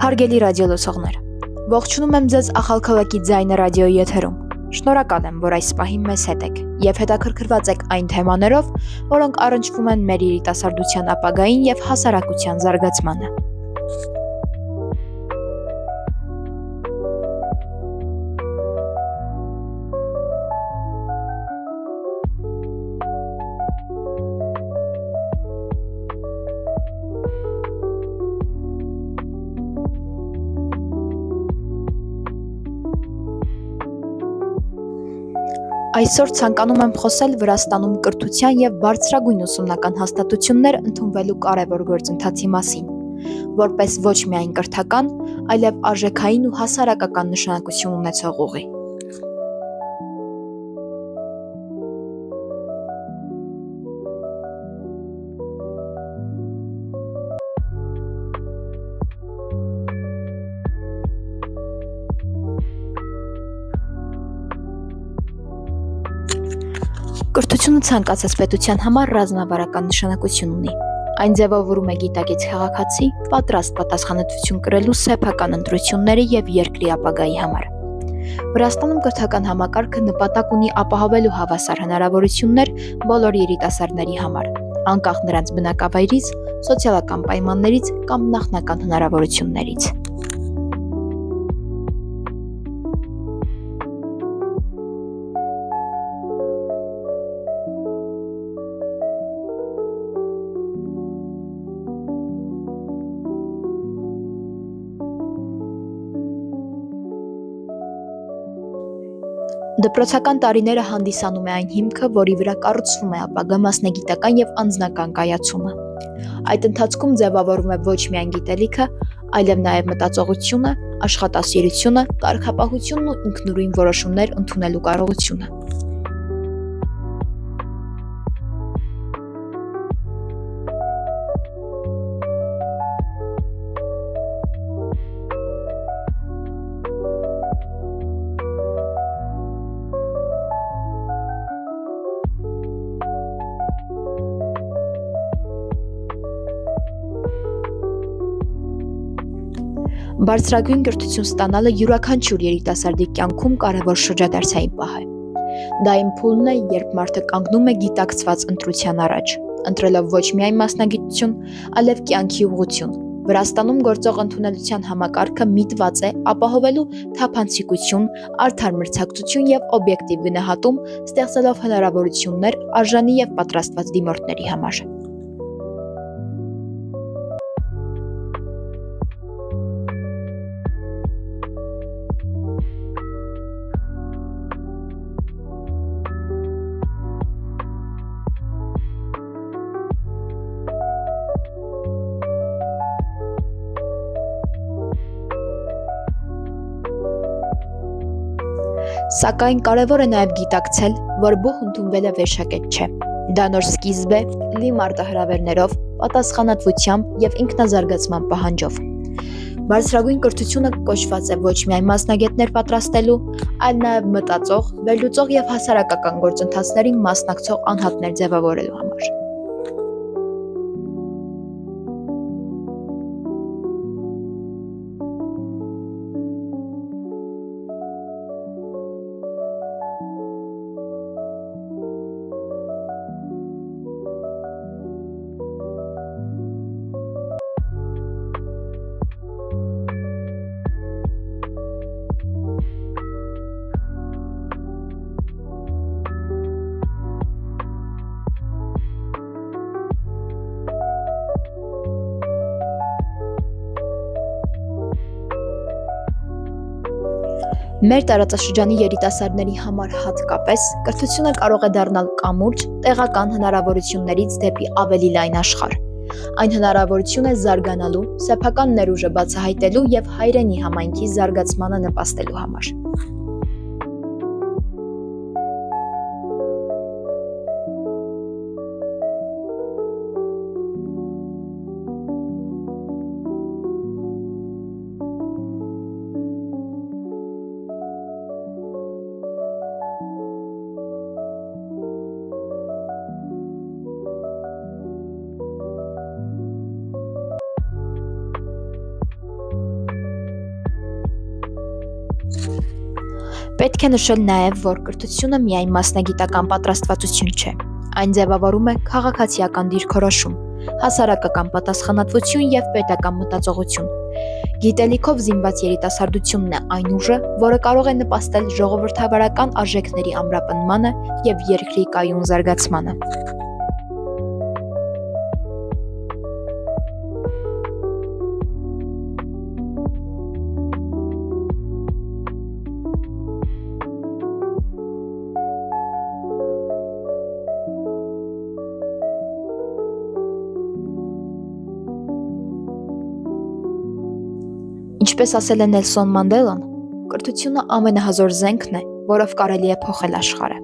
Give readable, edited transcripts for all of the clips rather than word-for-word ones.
Հարգելի ռադիոլսողներ, ողջունում եմ ձեզ Ախալքալակի ձայնը ռադիոյի եթերում։ Շնորհակալ եմ, որ այս պահին մեզ հետ եք եւ հետաքրքրված եք այն թեմաներով, որոնք առնչվում են մեր երիտասարդության ապագային եւ հասարակության զարգացմանը։ Այսօր ցանկանում եմ խոսել Վրաստանում կրթության եւ բարձրագույն ուսումնական հաստատություններ ընդունվելու կարևոր գործընթացի մասին, որպես ոչ միայն կրթական, այլև արժեքային ու հասարակական նշանակություն ունեցող ուղի։ Կրթությունը ցանկացած պետության համար ռազմավարական նշանակություն ունի։ Այն ձևավորում է գիտակից քաղաքացի, պատրաստ պատասխանատվություն կրելու սեփական ընտրությունների եւ երկրի ապագայի համար։ Վրաստանում կրթական համակարգը նպատակ ունի ապահովելու հավասար հնարավորություններ բոլոր երիտասարդների համար, անկախ նրանց բնակավայրից, սոցիալական պայմաններից կամ նախնական հնարավորություններից։ Դպրոցական տարիները հանդիսանում է այն հիմքը, որի վրա կառուցվում է ապագա մասնագիտական եւ անձնական կայացումը։ Այդ ընթացքում ձևավորվում է ոչ միայն գիտելիքը, այլև նաեւ մտածողությունը, աշխատասիրությունը, կարգապահությունն ու ինքնուրույն որոշումներ ընդունելու կարողությունը։ Բարձրագույն կրթություն ստանալը յուրաքանչյուր երիտասարդի կյանքում կարևոր շրջադարձային պահ է։ Դա այն փուլն է, երբ մարդը կանգնում է գիտակցված ընտրության առաջ, ընտրելով ոչ միայն մասնագիտություն, այլև կյանքի ուղղություն։ Վրաստանում գործող ընդունելության համակարգը միտված է ապահովելու թափանցիկություն, արդար մրցակցություն եւ օբյեկտիվ գնահատում, ստեղծելով հնարավորություններ արժանի եւ պատրաստված դիմորդների համար։ Սակայն կարևոր է նաև գիտակցել, որ բուհ ընդունվելը վերջակետ չէ։ Դա նոր սկիզբ է, լի մարտահրավերներով, պատասխանատվությամբ եւ ինքնազարգացման պահանջով։ Բարձրագույն կրթությունը կոչված է ոչ միայն մասնագետներ պատրաստելու, այլ նաև մտածող, վերլուծող եւ հասարակական գործընթացներին մասնակցող անհատներ ձևավորելու համար։ Մեր տարածաշրջանի երիտասարդների համար հատկապես կրթությունը կարող է դառնալ կամուրջ տեղական հնարավորություններից դեպի ավելի լայն աշխարհ։ Այն հնարավորություն է զարգանալու, սեփական ներուժը բացահայտելու եւ հայրենի համայնքի զարգացմանը նպաստելու համար։ Պետք է նշել նաև, որ կրթությունը միայն մասնագիտական պատրաստվածություն չէ, այն ձևավորում է քաղաքացիական դիրքորոշում, հասարակական պատասխանատվություն և պետական մտածողություն։ Գիտելիքով զինված երիտասարդությունն է այն ուժը, որը կարող է նպաստել ժողովրդավարական արժեքների ամրապնդմանը և երկրի կայուն զարգացմանը։ Ինչպես ասել է Նելսոն Մանդելան, կրթությունը ամենահզոր զենքն է, որով կարելի է փոխել աշխարհը։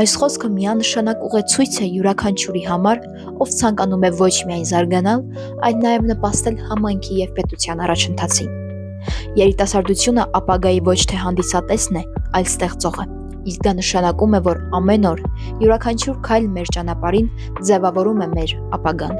Այս խոսքը միանշանակ ուղեցույց է յուրաքանչյուրի համար, ով ցանկանում է ոչ միայն զարգանալ, այլ նաև նպաստել համայնքի և պետության առաջընթացին։ Երիտասարդությունը ապագայի ոչ թե հանդիսատեսն է, այլ ստեղծողը, իսկ դա նշանակում է, որ ամեն օր յուրաքանչյուր քայլ մեր ճանապարհին ձևավորում է մեր ապագան։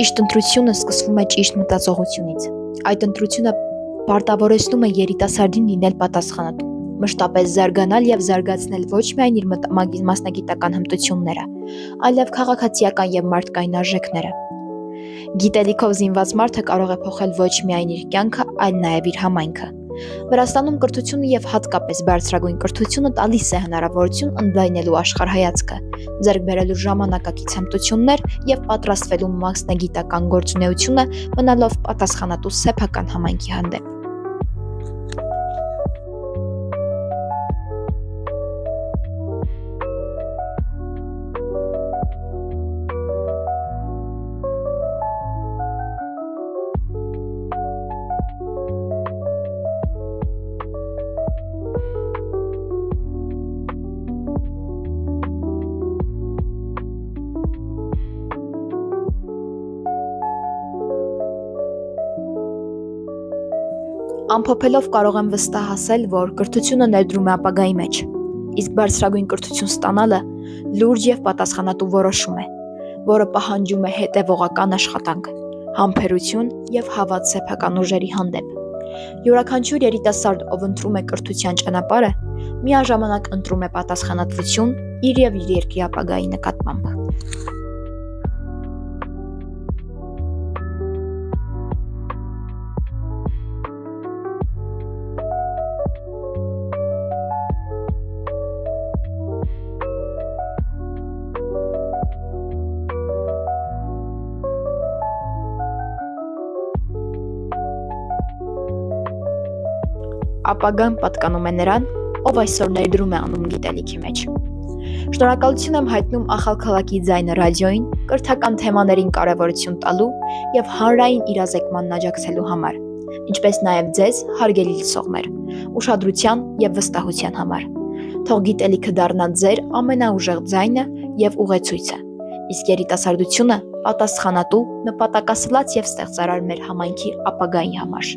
Ճիշտ ընտրությունը սկսվում է ճիշտ մտածողությունից։ Այդ ընտրությունը պարտավորեցնում է երիտասարդին լինել պատասխանատու, մշտապես զարգանալ և զարգացնել ոչ միայն իր մասնագիտական հմտությունները, այլև քաղաքացիական և մարդկային արժեքները։ Գիտելիքով զինված մարդը կարող է փոխել ոչ միայն իր կյանքը, այլ նաև իր համայնքը։ Վրաստանում կրթությունը և հատկապես բարձրագույն կրթությունը տալիս է հնարավորություն ընդլայնելու աշխարհայացքը, ձեռք բերելու ժամանակակից հմտություններ և պատրաստվելու մասնագիտական գործունեությունը մնալով պատասխանատու սեփական համայնքի հանդեպ։ Ամփոփելով կարող եմ վստահ ասել, որ կրթությունը ներդրում է ապագայի մեջ, իսկ բարձրագույն կրթություն ստանալը լուրջ և պատասխանատու որոշում է, որը պահանջում է հետևողական աշխատանք, համբերություն և հավատ սեփական ուժերի հանդեպ։ Յուրաքանչյուր երիտասարդ, ով ընտրում է կրթության ճանապարհը, միաժամանակ ընտրում է պատասխանատվություն իր և իր երկրի ապագայի նկատմամբ։ Ապագան պատկանում է նրան, ով այսօր ներդրում է անում գիտելիքի մեջ։ Շնորհակալություն եմ հայտնում Ախալ քաղաքի ձայնը ռադիոյին կրթական թեմաներին կարևորություն տալու և հանրային իրազեկմանն աջակցելու համար, ինչպես նաև ձեզ, հարգելի լսողներ, ուշադրության և վստահության համար։ Թող գիտելիքը դառնա ձեր ամենաուժեղ ձայնը և ուղեցույցը, իսկ երիտասարդությունը պատասխանատու, նպատակասլաց և ստեղծարար մեր համայնքի ապագայի համար։